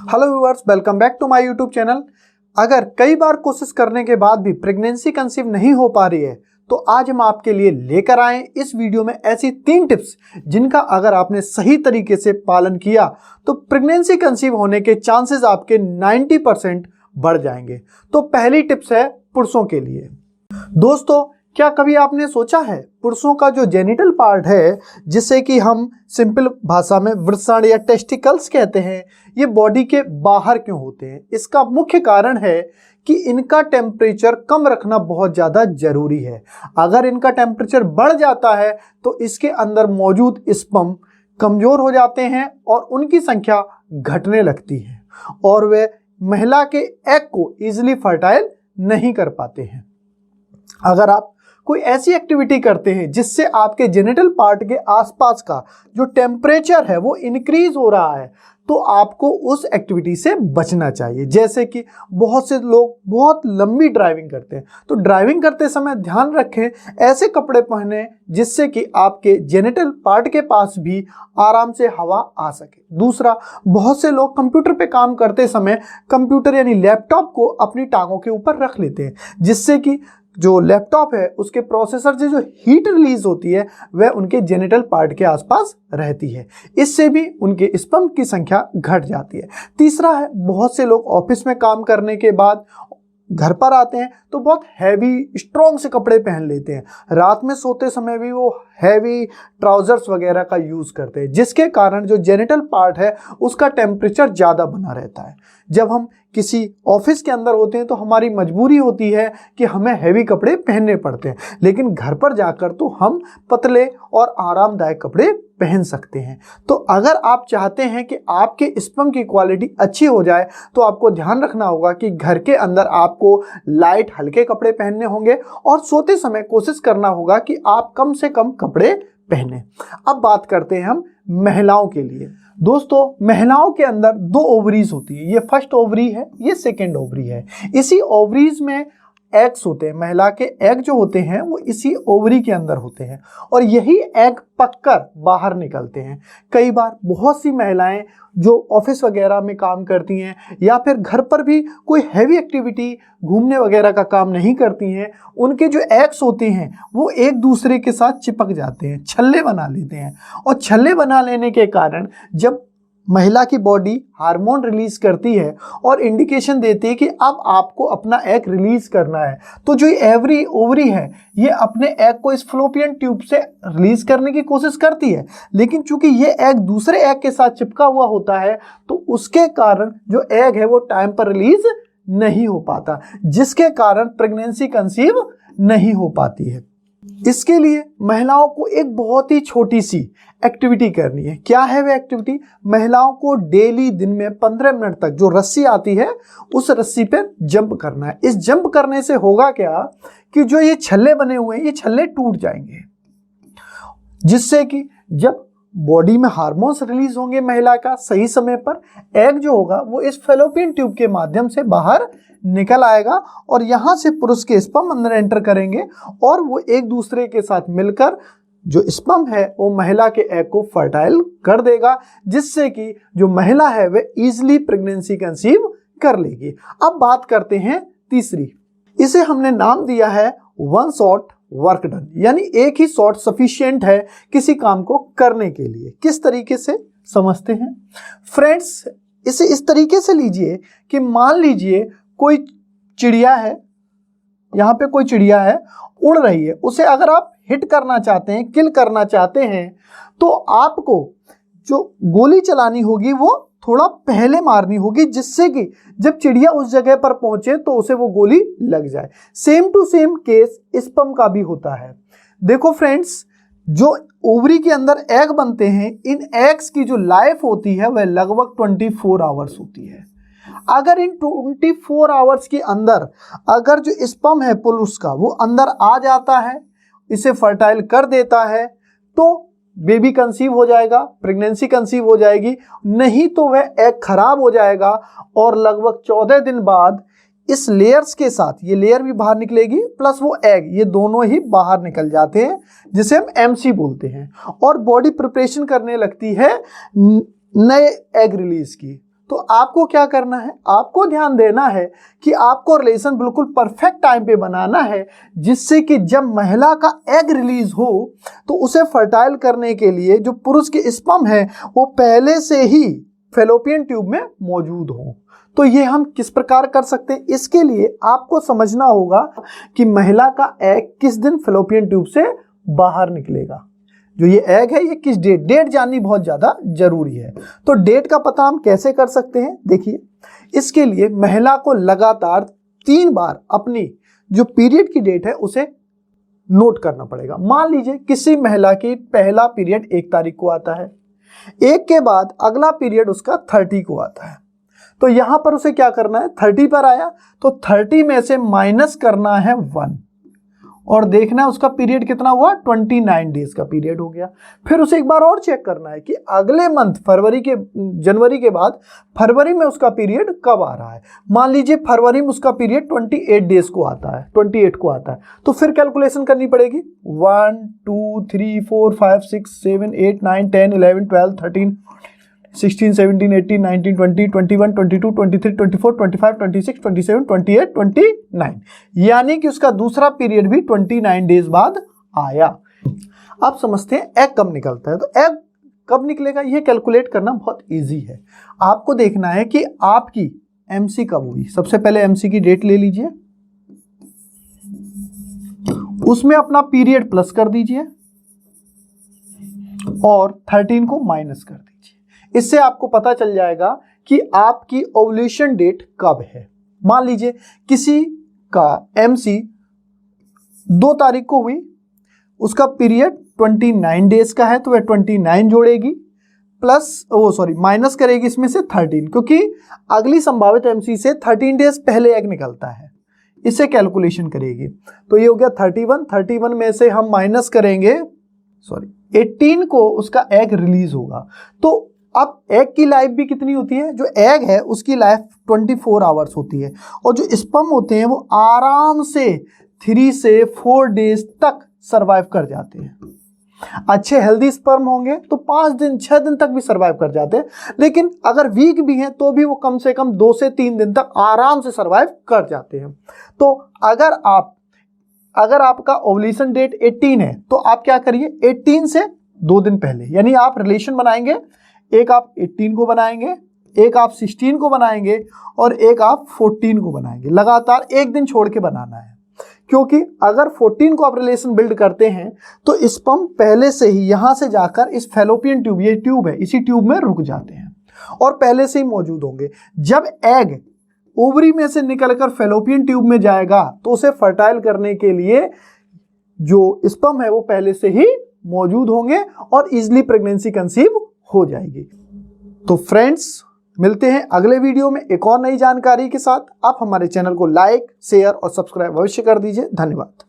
Hello viewers, welcome back to my YouTube channel. अगर कई बार कोशिश करने के बाद भी प्रेगनेंसी कंसीव नहीं हो पा रही है तो आज हम आपके लिए लेकर आए इस वीडियो में ऐसी 3 टिप्स जिनका अगर आपने सही तरीके से पालन किया तो प्रेगनेंसी कंसीव होने के चांसेस आपके 90% बढ़ जाएंगे। तो पहली टिप्स है पुरुषों के लिए। दोस्तों, क्या कभी आपने सोचा है पुरुषों का जो जेनिटल पार्ट है, जिसे कि हम सिंपल भाषा में वृषण या टेस्टिकल्स कहते हैं, ये बॉडी के बाहर क्यों होते हैं? इसका मुख्य कारण है कि इनका टेम्परेचर कम रखना बहुत ज़्यादा जरूरी है। अगर इनका टेम्परेचर बढ़ जाता है तो इसके अंदर मौजूद स्पर्म कमज़ोर हो जाते हैं और उनकी संख्या घटने लगती है और वे महिला के एग को ईजिली फर्टाइल नहीं कर पाते हैं। अगर आप कोई ऐसी एक्टिविटी करते हैं जिससे आपके जेनिटल पार्ट के आसपास का जो टेम्परेचर है वो इंक्रीज हो रहा है तो आपको उस एक्टिविटी से बचना चाहिए। जैसे कि बहुत से लोग बहुत लंबी ड्राइविंग करते हैं, तो ड्राइविंग करते समय ध्यान रखें ऐसे कपड़े पहने जिससे कि आपके जेनिटल पार्ट के पास भी आराम से हवा आ सके। दूसरा, बहुत से लोग कंप्यूटर पे काम करते समय कंप्यूटर यानी लैपटॉप को अपनी टांगों के ऊपर रख लेते हैं, जिससे कि जो लैपटॉप है उसके प्रोसेसर से जो हीट रिलीज होती है वह उनके जेनिटल पार्ट के आसपास रहती है। इससे भी उनके स्पर्म की संख्या घट जाती है। तीसरा है, बहुत से लोग ऑफिस में काम करने के बाद घर पर आते हैं तो बहुत हैवी स्ट्रॉन्ग से कपड़े पहन लेते हैं। रात में सोते समय भी वो हैवी ट्राउजर्स वगैरह का यूज़ करते हैं, जिसके कारण जो जेनिटल पार्ट है उसका टेम्परेचर ज़्यादा बना रहता है। जब हम किसी ऑफिस के अंदर होते हैं तो हमारी मजबूरी होती है कि हमें हैवी कपड़े पहनने पड़ते हैं, लेकिन घर पर जाकर तो हम पतले और आरामदायक कपड़े पहन सकते हैं। तो अगर आप चाहते हैं कि आपके स्पर्म की क्वालिटी अच्छी हो जाए तो आपको ध्यान रखना होगा कि घर के अंदर आपको लाइट हल्के कपड़े पहनने होंगे और सोते समय कोशिश करना होगा कि आप कम से कम कपड़े पहने। अब बात करते हैं हम महिलाओं के लिए। दोस्तों, महिलाओं के अंदर 2 ओवरीज होती है। ये फर्स्ट ओवरी है, ये सेकेंड ओवरी है। इसी ओवरीज में एग्स होते हैं। महिला के एग जो होते हैं वो इसी ओवरी के अंदर होते हैं और यही एग पककर बाहर निकलते हैं। कई बार बहुत सी महिलाएं जो ऑफिस वगैरह में काम करती हैं या फिर घर पर भी कोई हैवी एक्टिविटी घूमने वगैरह का काम नहीं करती हैं, उनके जो एग्स होते हैं वो एक दूसरे के साथ चिपक जाते हैं, छल्ले बना लेते हैं और छल्ले बना लेने के कारण जब महिला की बॉडी हार्मोन रिलीज करती है और इंडिकेशन देती है कि अब आपको अपना एग रिलीज करना है, तो जो एवरी ओवरी है ये अपने एग को इस फ्लोपियन ट्यूब से रिलीज करने की कोशिश करती है, लेकिन चूंकि ये एग दूसरे एग के साथ चिपका हुआ होता है तो उसके कारण जो एग है वो टाइम पर रिलीज नहीं हो पाता, जिसके कारण प्रेगनेंसी कंसीव नहीं हो पाती है। इसके लिए महिलाओं को एक बहुत ही छोटी सी एक्टिविटी करनी है। क्या है वह एक्टिविटी? महिलाओं को डेली दिन में 15 मिनट तक जो रस्सी आती है उस रस्सी पर जंप करना है। इस जंप करने से होगा क्या कि जो ये छल्ले बने हुए हैं ये छल्ले टूट जाएंगे, जिससे कि जब बॉडी में हार्मोन्स रिलीज होंगे महिला का सही समय पर, एग जो होगा वो इस फैलोपियन ट्यूब के माध्यम से बाहर निकल आएगा और यहाँ से पुरुष के स्पर्म अंदर एंटर करेंगे और वो एक दूसरे के साथ मिलकर जो स्पर्म है वो महिला के एग को फर्टाइल कर देगा, जिससे कि जो महिला है वह इजीली प्रेगनेंसी कंसीव कर लेगी। अब बात करते हैं तीसरी। इसे हमने नाम दिया है 1 शॉट वर्क डन, यानी एक ही शॉट सफिशिएंट है किसी काम को करने के लिए। किस तरीके से समझते हैं फ्रेंड्स? इसे इस तरीके से लीजिए कि मान लीजिए कोई चिड़िया है, यहाँ पे कोई चिड़िया है उड़ रही है, उसे अगर आप हिट करना चाहते हैं, किल करना चाहते हैं, तो आपको जो गोली चलानी होगी वो थोड़ा पहले मारनी होगी, जिससे कि जब चिड़िया उस जगह पर पहुंचे तो उसे वो गोली लग जाए। Same to same case sperm का भी होता है। देखो फ्रेंड्स, जो ओवरी के अंदर एग बनते हैं, इन एग्स की जो लाइफ होती है वह लगभग 24 आवर्स होती है। अगर इन 24 आवर्स के अंदर अगर जो स्पर्म है पुरुष का वो अंदर आ जाता है, इसे फर्टाइल कर देता है, तो बेबी कंसीव हो जाएगा, प्रेगनेंसी कंसीव हो जाएगी। नहीं तो वह एग खराब हो जाएगा और लगभग 14 दिन बाद इस लेयर्स के साथ ये लेयर भी बाहर निकलेगी प्लस वो एग, ये दोनों ही बाहर निकल जाते हैं, जिसे हम एमसी बोलते हैं, और बॉडी प्रिपरेशन करने लगती है नए एग रिलीज की। तो आपको क्या करना है, आपको ध्यान देना है कि आपको रिलेशन बिल्कुल परफेक्ट टाइम पे बनाना है, जिससे कि जब महिला का एग रिलीज हो तो उसे फर्टाइल करने के लिए जो पुरुष के स्पर्म है वो पहले से ही फैलोपियन ट्यूब में मौजूद हो। तो ये हम किस प्रकार कर सकते हैं, इसके लिए आपको समझना होगा कि महिला का एग किस दिन फैलोपियन ट्यूब से बाहर निकलेगा। जो ये एग है ये किस डेट जाननी बहुत ज़्यादा जरूरी है। तो डेट का पता हम कैसे कर सकते हैं, देखिए इसके लिए महिला को लगातार 3 बार अपनी जो पीरियड की डेट है उसे नोट करना पड़ेगा। मान लीजिए किसी महिला की पहला पीरियड 1 तारीख को आता है, 1 के बाद अगला पीरियड उसका 30 को आता है, तो यहां पर उसे क्या करना है, 30 पर आया तो 30 में से माइनस करना है 1 और देखना है उसका पीरियड कितना हुआ, 29 डेज का पीरियड हो गया। फिर उसे एक बार और चेक करना है कि अगले मंथ जनवरी के बाद फरवरी में उसका पीरियड कब आ रहा है। मान लीजिए फरवरी में उसका पीरियड 28 डेज को आता है, 28 को आता है, तो फिर कैलकुलेशन करनी पड़ेगी 1 2 3 4 5 6 7 8 9 10 11 12 13 16 17 18 19 20 21 22 23 24 25 26 27 28 29, यानी कि उसका दूसरा पीरियड भी 29 डेज बाद आया। अब समझते हैं एग कब निकलता है। तो एग कब निकलेगा ये कैलकुलेट करना बहुत इजी है। आपको देखना है कि आपकी एमसी कब हुई। सबसे पहले एमसी की डेट ले लीजिए, उसमें अपना पीरियड प्लस कर दीजिए और 13 को माइनस कर दीजिए। इससे आपको पता चल जाएगा कि आपकी ओव्यूलेशन डेट कब है। मान लीजिए किसी का एमसी 2 तारीख को हुई, उसका पीरियड 29 डेज का है, तो वह 29 जोड़ेगी माइनस करेगी इसमें से 13, क्योंकि अगली संभावित एमसी से 13 डेज पहले एग निकलता है, इसे कैलकुलेशन करेगी। तो ये हो गया 31 में से हम माइनस करेंगे 18 को उसका एग रिलीज होगा। तो अब एग की लाइफ भी कितनी होती है, जो एग है उसकी लाइफ 24 आवर्स होती है और जो स्पर्म होते हैं वो आराम से 3 से 4 डेज तक सरवाइव कर जाते हैं। अच्छे हेल्दी स्पर्म होंगे तो 5 दिन 6 दिन तक भी सरवाइव कर जाते हैं, लेकिन अगर वीक भी हैं तो भी वो कम से कम 2 से 3 दिन तक आराम से सरवाइव कर जाते हैं। तो अगर आपका ओव्यूलेशन डेट 18 है तो आप क्या करिए, 18 से 2 दिन पहले, यानी आप रिलेशन बनाएंगे, एक आप 18 को बनाएंगे, एक आप 16 को बनाएंगे और एक आप 14 को बनाएंगे। लगातार एक दिन छोड़ के बनाना है, क्योंकि अगर 14 को आप रिलेशन बिल्ड करते हैं तो स्पर्म पहले से ही यहां से जाकर इस फैलोपियन ट्यूब, ये ट्यूब है, इसी ट्यूब में रुक जाते हैं और पहले से ही मौजूद होंगे। जब एग ओवरी में से निकलकर फैलोपियन ट्यूब में जाएगा तो उसे फर्टाइल करने के लिए जो स्पर्म है वो पहले से ही मौजूद होंगे और इजिली प्रेगनेंसी कंसीव हो जाएगी। तो फ्रेंड्स, मिलते हैं अगले वीडियो में एक और नई जानकारी के साथ। आप हमारे चैनल को लाइक, शेयर और सब्सक्राइब अवश्य कर दीजिए। धन्यवाद।